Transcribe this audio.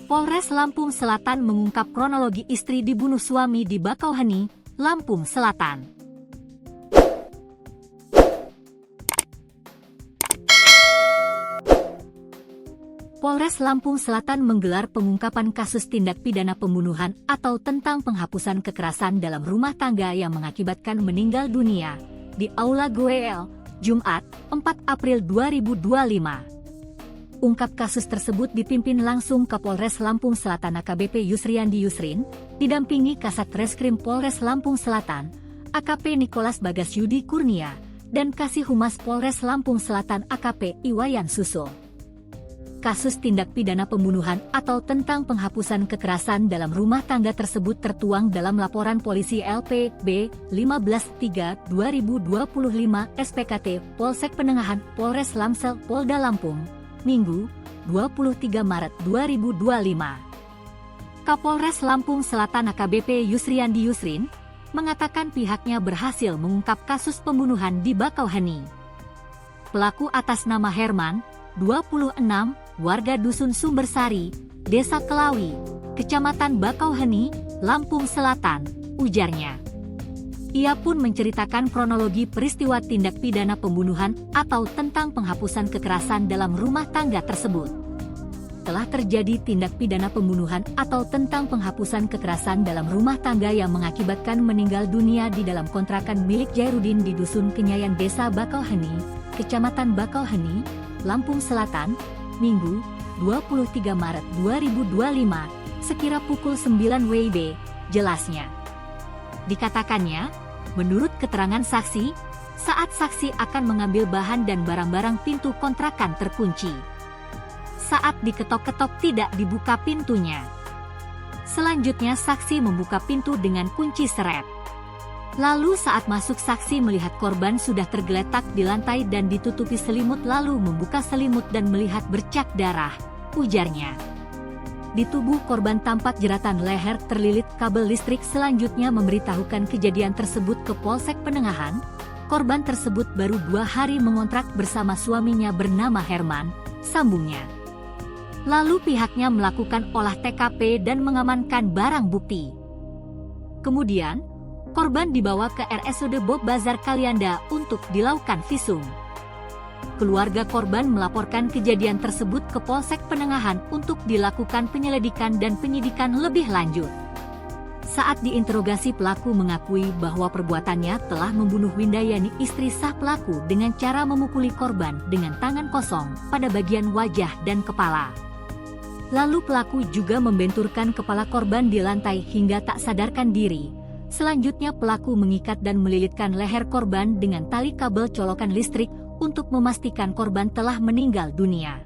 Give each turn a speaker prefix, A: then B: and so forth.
A: Polres Lampung Selatan mengungkap kronologi istri dibunuh suami di Bakauheni, Lampung Selatan. Polres Lampung Selatan menggelar pengungkapan kasus tindak pidana pembunuhan atau tentang penghapusan kekerasan dalam rumah tangga yang mengakibatkan meninggal dunia di Aula GWL, Jumat, 4 April 2025. Ungkap kasus tersebut dipimpin langsung Kapolres Lampung Selatan AKBP Yusriandi Yusrin, didampingi Kasat Reskrim Polres Lampung Selatan, AKP Nikolas Bagas Yudi Kurnia, dan Kasih Humas Polres Lampung Selatan AKP Iwayan Suso. Kasus tindak pidana pembunuhan atau tentang penghapusan kekerasan dalam rumah tangga tersebut tertuang dalam laporan polisi LPB 15-3-2025 SPKT Polsek Penengahan Polres Lamsel Polda Lampung, Minggu, 23 Maret 2025. Kapolres Lampung Selatan AKBP Yusriandi Yusrin mengatakan pihaknya berhasil mengungkap kasus pembunuhan di Bakauheni. Pelaku atas nama Herman, 26, warga Dusun Sumbersari, Desa Kelawi, Kecamatan Bakauheni, Lampung Selatan, ujarnya. Ia pun menceritakan kronologi peristiwa tindak pidana pembunuhan atau tentang penghapusan kekerasan dalam rumah tangga tersebut. Telah terjadi tindak pidana pembunuhan atau tentang penghapusan kekerasan dalam rumah tangga yang mengakibatkan meninggal dunia di dalam kontrakan milik Jairudin di Dusun Kenyayan Desa Bakauheni, Kecamatan Bakauheni, Lampung Selatan, Minggu, 23 Maret 2025, sekira pukul 9 WIB, jelasnya. Dikatakannya, menurut keterangan saksi, saat saksi akan mengambil bahan dan barang-barang pintu kontrakan terkunci. Saat diketok-ketok tidak dibuka pintunya. Selanjutnya saksi membuka pintu dengan kunci seret. Lalu saat masuk saksi melihat korban sudah tergeletak di lantai dan ditutupi selimut lalu membuka selimut dan melihat bercak darah, ujarnya. Di tubuh korban tampak jeratan leher terlilit kabel listrik. Selanjutnya memberitahukan kejadian tersebut ke Polsek Penengahan. Korban tersebut baru 2 hari mengontrak bersama suaminya bernama Herman, sambungnya. Lalu pihaknya melakukan olah TKP dan mengamankan barang bukti. Kemudian, korban dibawa ke RSUD Bob Bazar Kalianda untuk dilakukan visum. Keluarga korban melaporkan kejadian tersebut ke Polsek Penengahan untuk dilakukan penyelidikan dan penyidikan lebih lanjut. Saat diinterogasi, pelaku mengakui bahwa perbuatannya telah membunuh Windayani, istri sah pelaku, dengan cara memukuli korban dengan tangan kosong pada bagian wajah dan kepala. Lalu pelaku juga membenturkan kepala korban di lantai hingga tak sadarkan diri. Selanjutnya pelaku mengikat dan melilitkan leher korban dengan tali kabel colokan listrik untuk memastikan korban telah meninggal dunia.